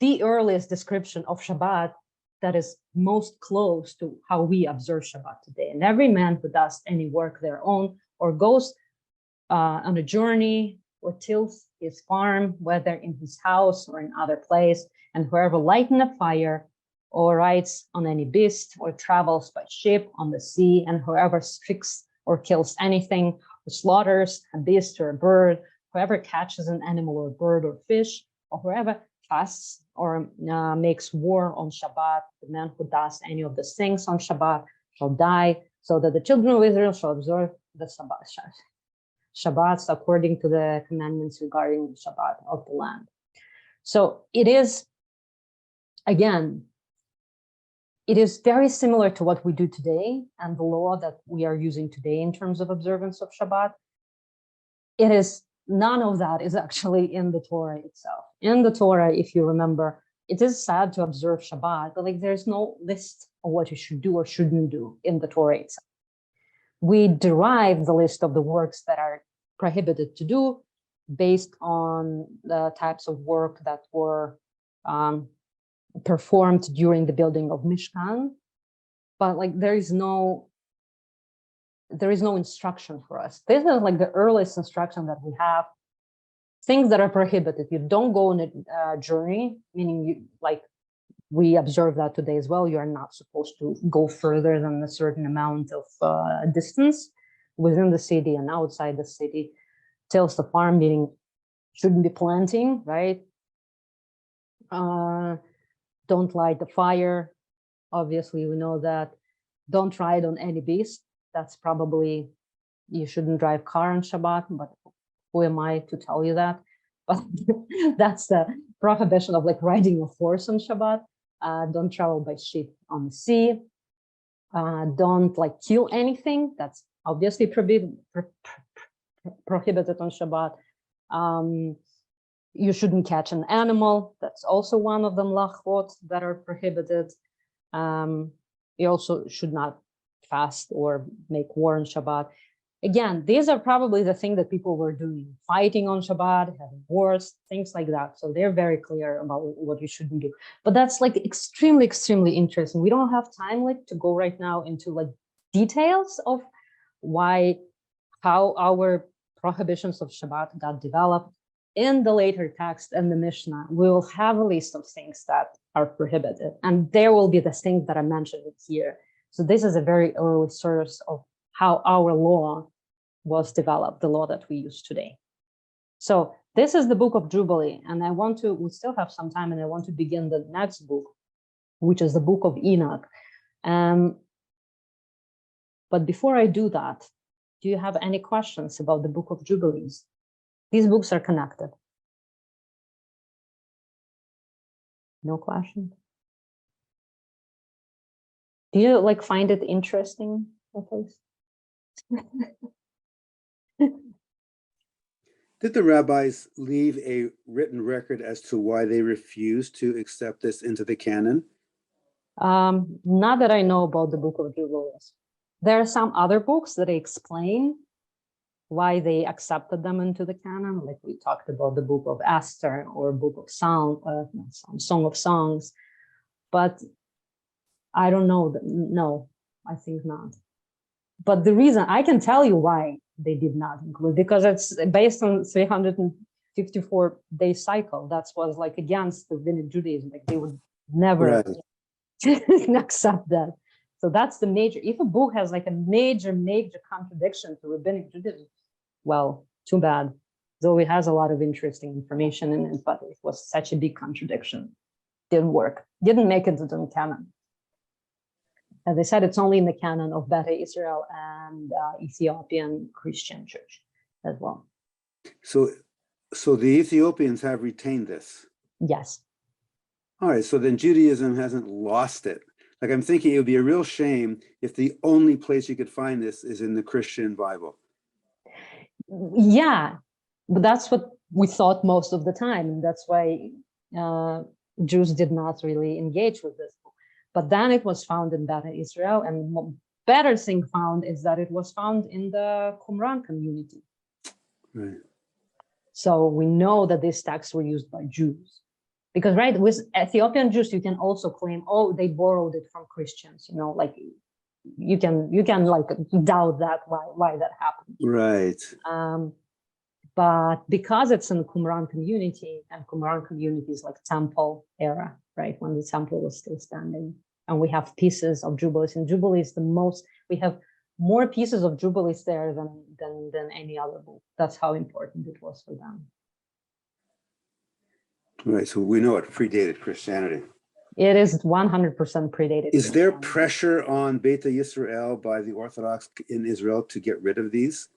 the earliest description of Shabbat that is most close to how we observe Shabbat today. And every man who does any work their own or goes on a journey or tills his farm, whether in his house or in other place, and whoever lighten a fire or rides on any beast or travels by ship on the sea, and whoever strikes or kills anything or slaughters a beast or a bird, whoever catches an animal or bird or fish, or whoever fasts or makes war on Shabbat, the man who does any of these things on Shabbat shall die, so that the children of Israel shall observe the Shabbats according to the commandments regarding the Shabbat of the land. So it is, again, it is very similar to what we do today and the law that we are using today in terms of observance of Shabbat. It is none of that is actually in the Torah itself. In the Torah, if you remember, it is sad to observe Shabbat, but like there's no list of what you should do or shouldn't do in the Torah itself. We derive the list of the works that are prohibited to do based on the types of work that were performed during the building of Mishkan, but like there is no instruction for us. This is like the earliest instruction that we have. Things that are prohibited. You don't go on a journey, meaning you like we observe that today as well. You are not supposed to go further than a certain amount of distance within the city and outside the city. Tills the farm, meaning shouldn't be planting, right? Don't light the fire. Obviously, we know that. Don't ride on any beast. That's probably, you shouldn't drive car on Shabbat, but who am I to tell you that? But that's the prohibition of like riding a horse on Shabbat. Don't travel by ship on the sea. Don't like kill anything. That's obviously prohibited on Shabbat. You shouldn't catch an animal. That's also one of them lachot that are prohibited. You also should not fast or make war on Shabbat. Again, these are probably the things that people were doing, fighting on Shabbat, having wars, things like that. So they're very clear about what you shouldn't do. But that's like extremely, extremely interesting. We don't have time like to go right now into like details of how our prohibitions of Shabbat got developed. in the later text and the Mishnah, we will have a list of things that are prohibited, and there will be the things that I mentioned here. So this is a very early source of how our law was developed, the law that we use today. So this is the book of Jubilee, and we still have some time, and I want to begin the next book, which is the book of Enoch. But before I do that, do you have any questions about the book of Jubilees? These books are connected. No questions? Do you find it interesting, at least? Did the rabbis leave a written record as to why they refused to accept this into the canon? Not that I know about the book of Jubilees. There are some other books that explain why they accepted them into the canon, like we talked about the book of Esther or book of Song of Songs, but I don't know. No, I think not. But the reason, I can tell you why they did not include, because it's based on 354-day cycle. That was against the rabbinic Judaism. They would never accept that. So that's the major, if a book has a major contradiction to rabbinic Judaism, well, too bad. Though it has a lot of interesting information in it, but it was such a big contradiction. Didn't work, didn't make it into the canon. As I said, it's only in the canon of Beth Israel and Ethiopian Christian church as well. So the Ethiopians have retained this? Yes. All right, so then Judaism hasn't lost it. I'm thinking it would be a real shame if the only place you could find this is in the Christian Bible. Yeah, but that's what we thought most of the time. And that's why Jews did not really engage with this book. But then it was found in Beth Israel, and better thing found is that it was found in the Qumran community. Right. So we know that these texts were used by Jews. Because with Ethiopian Jews, you can also claim, oh, they borrowed it from Christians. You can doubt that why that happened. Right. But because it's in Qumran community, and Qumran community is temple era, right? When the temple was still standing, and we have pieces of Jubilees. And Jubilees, we have more pieces of Jubilees there than any other book. That's how important it was for them. Right, so we know it predated Christianity. It is 100% predated. Is there pressure on Beta Yisrael by the Orthodox in Israel to get rid of these?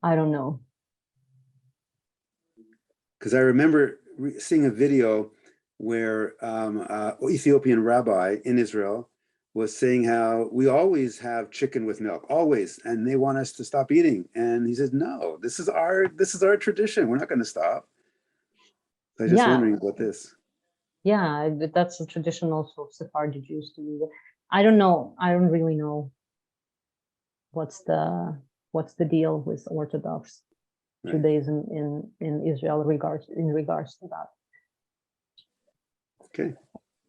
I don't know. Because I remember seeing a video where Ethiopian rabbi in Israel was saying how we always have chicken with milk, always, and they want us to stop eating. And he said, no, this is our tradition. We're not going to stop. So I'm just wondering about this. Yeah, that's a tradition also of Sephardi Jews to do that. I don't know. I don't really know what's the deal with Orthodox Judaism in Israel in regards to that.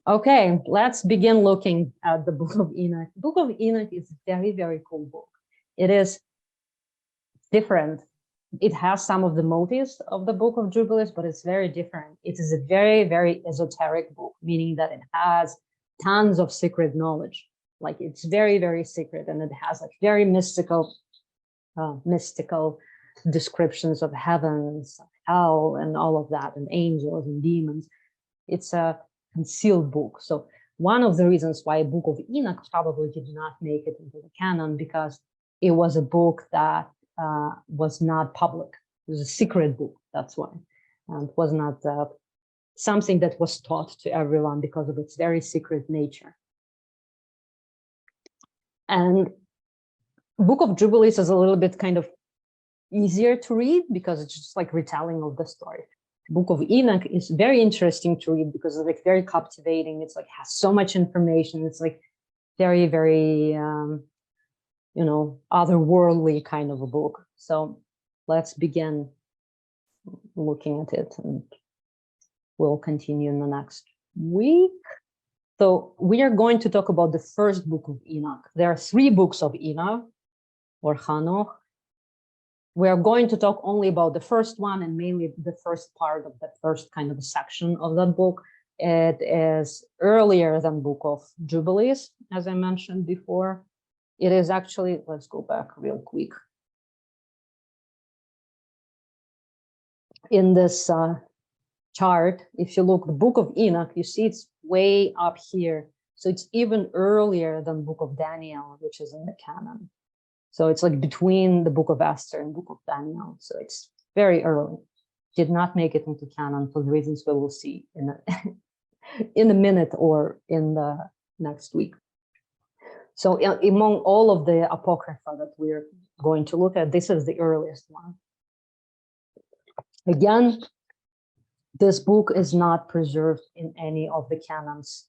Okay, let's begin looking at the Book of Enoch. The Book of Enoch is a very, very cool book. It is different. It has some of the motives of the Book of Jubilees, but it's very different. It is a very, very esoteric book, meaning that it has tons of secret knowledge. It's very, very secret, and it has very mystical descriptions of heavens, hell, and all of that, and angels and demons. It's a concealed book. So one of the reasons why Book of Enoch probably did not make it into the canon, because it was a book that was not public. It was a secret book, that's why. And it was not something that was taught to everyone because of its very secret nature. And Book of Jubilees is a little bit kind of easier to read because it's just retelling of the story. Book of Enoch is very interesting to read because it's very captivating. It's has so much information. It's very, very otherworldly kind of a book. So let's begin looking at it, and we'll continue in the next week. So we are going to talk about the first book of Enoch. There are 3 books of Enoch, or Hanokh. We are going to talk only about the first one and mainly the first part of the first kind of section of that book. It is earlier than Book of Jubilees, as I mentioned before. It is actually, let's go back real quick. In this chart, if you look, the Book of Enoch, you see it's way up here. So it's even earlier than Book of Daniel, which is in the canon. So it's like between the Book of Esther and Book of Daniel. So it's very early. Did not make it into canon for the reasons we will see in a minute or in the next week. So among all of the Apocrypha that we're going to look at, this is the earliest one. Again, this book is not preserved in any of the canons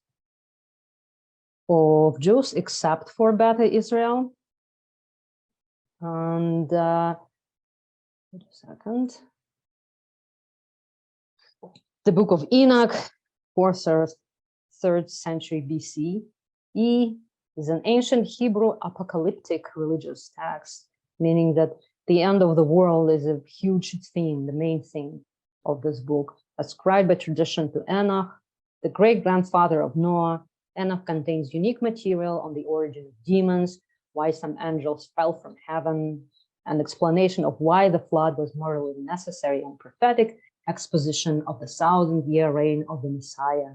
of Jews except for Beth Israel. And wait a second. The Book of Enoch, 4th or 3rd century BC. Is an ancient Hebrew apocalyptic religious text, meaning that the end of the world is a huge theme, the main theme of this book, ascribed by tradition to Enoch, the great-grandfather of Noah. Enoch contains unique material on the origin of demons, why some angels fell from heaven, an explanation of why the flood was morally necessary, and prophetic exposition of the 1,000-year reign of the Messiah.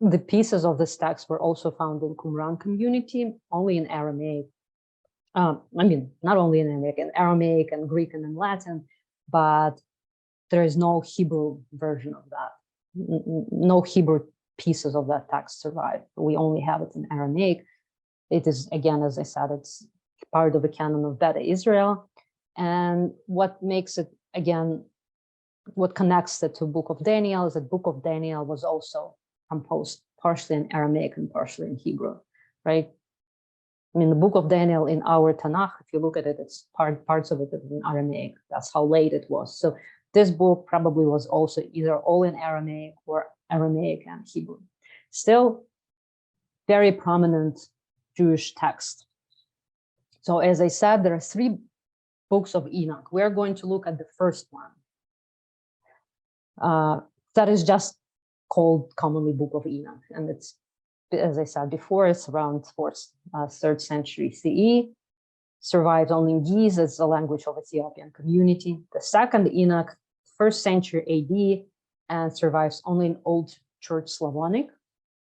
The pieces of this text were also found in Qumran community, only in Aramaic. I mean, not only in Aramaic and Greek and in Latin, but there is no Hebrew version of that. No Hebrew pieces of that text survive. We only have it in Aramaic. It is, again, as I said, it's part of the canon of Beth Israel. And what makes it, again, what connects it to Book of Daniel is that Book of Daniel was also composed partially in Aramaic and partially in Hebrew, right? I mean, the Book of Daniel in our Tanakh, if you look at it, it's parts of it in Aramaic. That's how late it was. So this book probably was also either all in Aramaic or Aramaic and Hebrew. Still, very prominent Jewish text. So as I said, there are 3 books of Enoch. We're going to look at the first one. That is just called commonly Book of Enoch. And it's, as I said before, it's around 4th, 3rd century CE. Survives only in Ge'ez as the language of Ethiopian community. The second Enoch, 1st century AD, and survives only in Old Church Slavonic.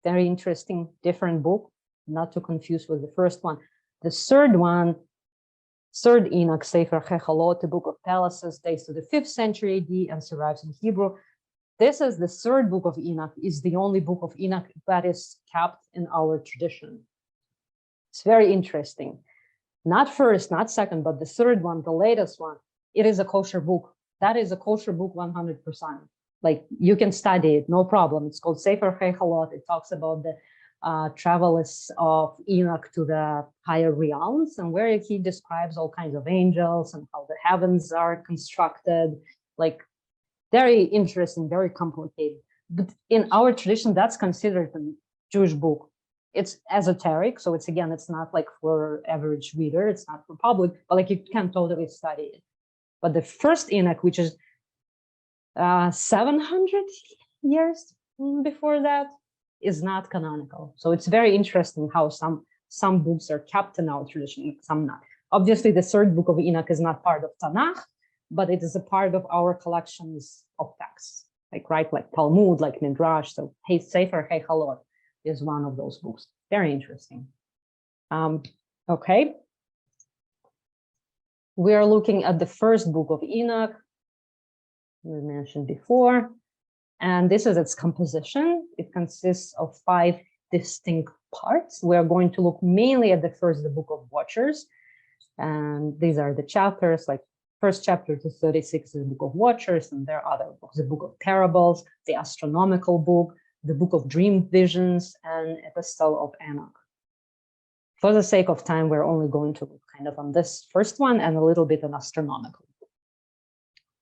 Very interesting, different book, not to confuse with the first one. The third one, 3rd Enoch, Sefer Chechalot, the Book of Palaces, dates to the 5th century AD and survives in Hebrew. This is the 3rd book of Enoch, is the only book of Enoch that is kept in our tradition. It's very interesting. Not first, not second, but the 3rd one, the latest one, it is a kosher book. That is a kosher book 100%. Like, you can study it, no problem. It's called Sefer Chechalot. It talks about the travels of Enoch to the higher realms, and where he describes all kinds of angels and how the heavens are constructed. Like, very interesting, very complicated. But in our tradition, that's considered a Jewish book. It's esoteric, so it's, again, it's not like for average reader, it's not for public, but like you can totally study it. But the first Enoch, which is 700 years before that, is not canonical. So it's very interesting how some books are kept in our tradition, some not. Obviously, the 3rd book of Enoch is not part of Tanakh, but it is a part of our collections of texts, like Talmud, like Midrash. So Sefer Chechalot is one of those books. Very interesting. Okay. We are looking at the first book of Enoch, we mentioned before, and this is its composition. It consists of 5 distinct parts. We are going to look mainly at the Book of Watchers, and these are the chapters, like 1st chapter to 36 is the Book of Watchers, and there are other books, the Book of Parables, the Astronomical Book, the Book of Dream Visions, and Epistle of Enoch. For the sake of time, we're only going to look kind of on this first one and a little bit on astronomical.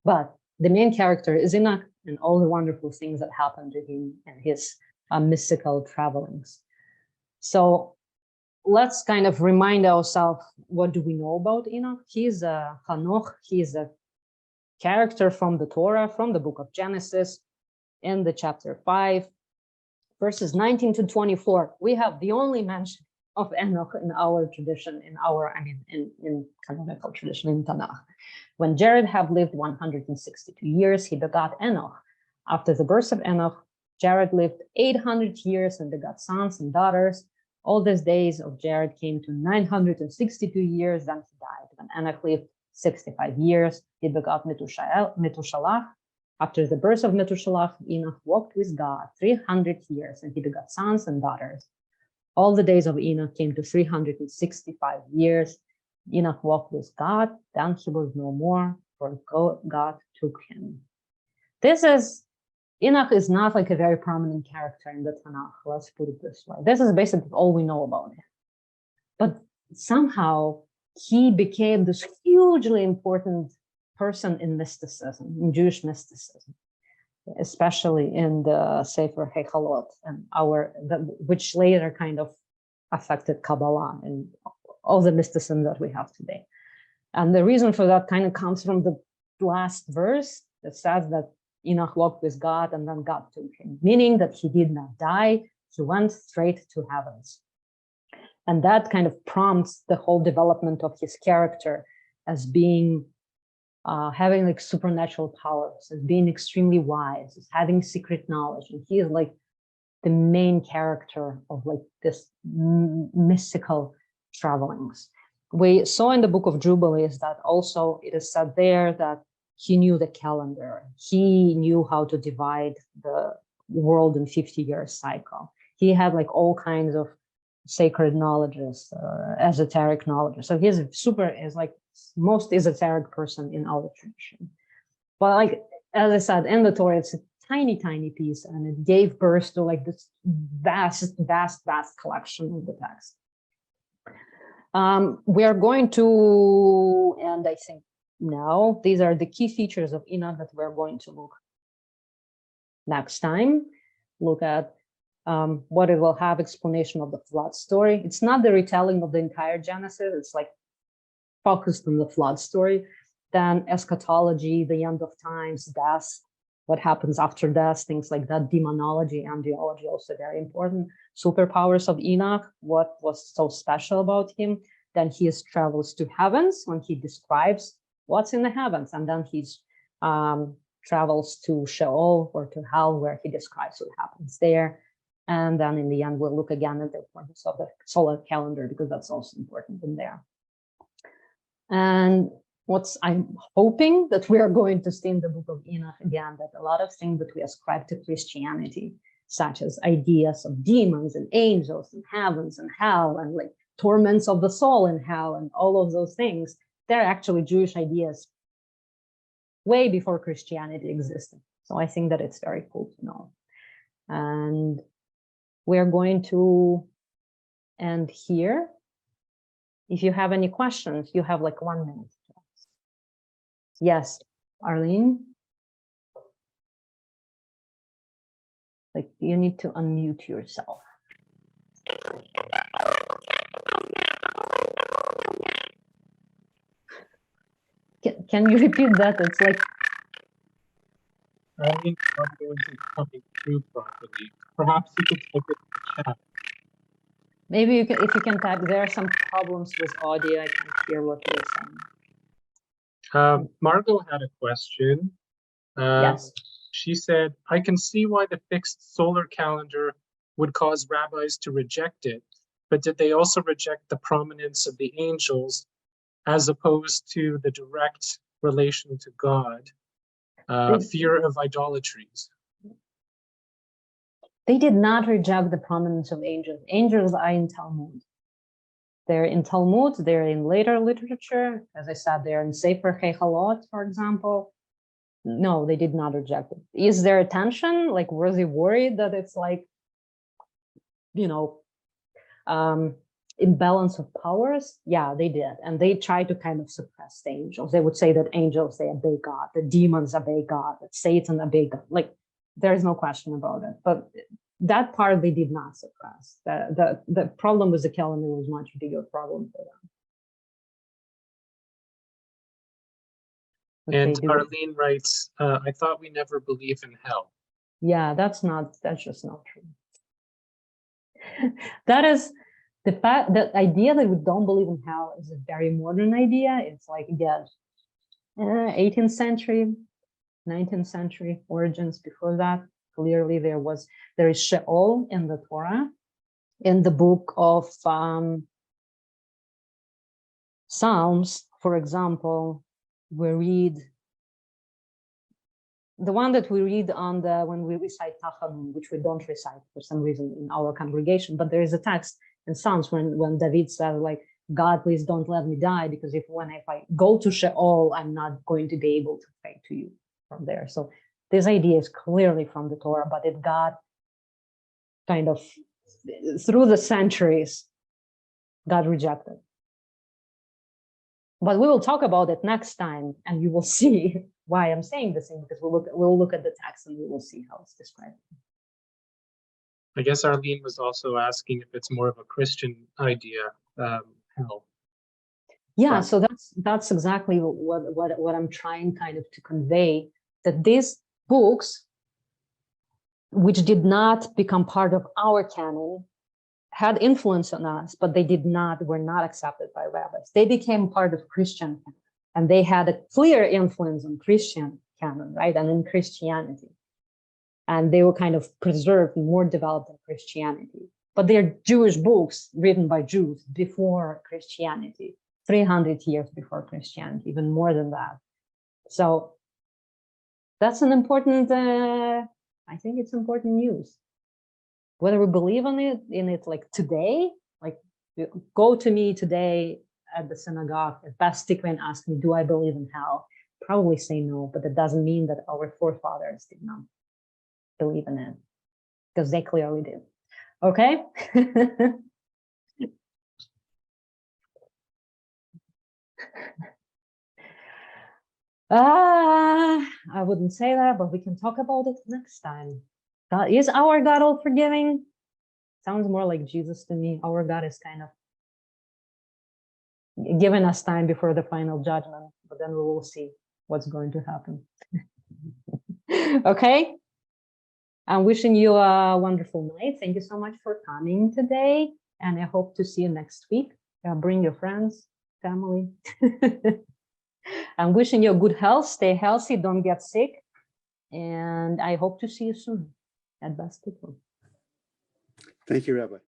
But the main character is Enoch and all the wonderful things that happened to him and his mystical travelings. So let's kind of remind ourselves, what do we know about Enoch? He's a Hanokh. He's a character from the Torah, from the book of Genesis, in the chapter 5, verses 19 to 24. We have the only mention of Enoch in our tradition, in canonical tradition in Tanakh. When Jared had lived 162 years, he begot Enoch. After the birth of Enoch, Jared lived 800 years and begot sons and daughters. All these days of Jared came to 962 years, then he died. When Enoch lived 65 years, he begot Methuselah. After the birth of Methuselah, Enoch walked with God 300 years, and he begot sons and daughters. All the days of Enoch came to 365 years. Enoch walked with God, then he was no more, for God took him. Enoch is not like a very prominent character in the Tanakh, let's put it this way. This is basically all we know about him. But somehow he became this hugely important person in mysticism, in Jewish mysticism, especially in the Sefer Hechalot, and which later kind of affected Kabbalah and all the mysticism that we have today. And the reason for that kind of comes from the last verse that says that Enoch walked with God and then God took him, meaning that he did not die, he went straight to heavens. And that kind of prompts the whole development of his character as being, having like supernatural powers, as being extremely wise, as having secret knowledge. And he is like the main character of like this mystical travelings. We saw in the book of Jubilees that also it is said there that he knew the calendar. He knew how to divide the world in 50-year cycle. He had like all kinds of sacred knowledges, esoteric knowledge. So he's like most esoteric person in our tradition. But like, as I said, in the Torah, it's a tiny, tiny piece, and it gave birth to like this vast collection of the text. We are going to, and I think now, these are the key features of Enoch that we're going to look next time. Look at what it will have explanation of the flood story. It's not the retelling of the entire Genesis. It's like focused on the flood story. Then eschatology, the end of times, death, what happens after death, things like that. Demonology, angelology, also very important. Superpowers of Enoch, what was so special about him. Then he travels to heavens when he describes what's in the heavens, and then he travels to Sheol or to hell, where he describes what happens there. And then in the end, we'll look again at the importance of the solar calendar, because that's also important in there. And I'm hoping that we are going to see in the book of Enoch again, that a lot of things that we ascribe to Christianity, such as ideas of demons and angels and heavens and hell and like torments of the soul in hell and all of those things, they're actually Jewish ideas way before Christianity existed. So I think that it's very cool to know. And we're going to end here. If you have any questions, you have like 1 minute. Yes, Arlene? Like, you need to unmute yourself. Can you repeat that? It's like, I think not going to coming through properly. Perhaps you could type it in the chat. maybe you can, if you can type. There are some problems with audio. I can't hear what you're saying. Margot had a question. Yes. She said, I can see why the fixed solar calendar would cause rabbis to reject it, but did they also reject the prominence of the angels as opposed to the direct relation to God, fear of idolatries? They did not reject the prominence of angels. Angels are in Talmud. They're in Talmud, they're in later literature. As I said, they're in Sefer Hechalot, for example. No, they did not reject it. Is there a tension? Like, were they worried that it's like, you know, imbalance of powers? Yeah, they did. And they tried to kind of suppress the angels. They would say that angels, they obey God, the demons obey God, that Satan obey God. Like, there is no question about it. But that part they did not suppress. The problem with the calendar was much bigger problem for them. And Okay, Arlene writes, I thought we never believe in hell. yeah, that's just not true. That is the fact, the idea that we don't believe in hell is a very modern idea. It's like, again, 18th century, 19th century origins. Before that, clearly there is Sheol in the Torah. In the book of Psalms, for example, we read the one that we read on when we recite Tachanun, which we don't recite for some reason in our congregation, but there is a text in Psalms when David says, like, God, please don't let me die, because if I go to Sheol, I'm not going to be able to pray to you from there. So this idea is clearly from the Torah, but it got kind of, through the centuries, got rejected. But we will talk about it next time, and you will see why I'm saying this thing, because we'll look at the text and we will see how it's described. I guess Arlene was also asking if it's more of a Christian idea, hell. Yeah, so that's exactly what I'm trying kind of to convey, that these books, which did not become part of our canon, had influence on us, but were not accepted by rabbis. They became part of Christian canon, and they had a clear influence on Christian canon, right? And in Christianity. And they were kind of preserved, more developed in Christianity. But they're Jewish books written by Jews before Christianity, 300 years before Christianity, even more than that. So that's an important, I think it's important news. Whether we believe in it like today, like go to me today at the synagogue at Beth Tikvah and ask me, do I believe in hell? Probably say no, but that doesn't mean that our forefathers did not believe in it, because they clearly did. Okay. I wouldn't say that, but we can talk about it next time. God, is our God all forgiving? Sounds more like Jesus to me. Our God is kind of giving us time before the final judgment, but then we will see what's going to happen. Okay. I'm wishing you a wonderful night. Thank you so much for coming today, and I hope to see you next week. Bring your friends, family. I'm wishing you good health. Stay healthy. Don't get sick. And I hope to see you soon at Beth Tikvah. Thank you, Rabbi.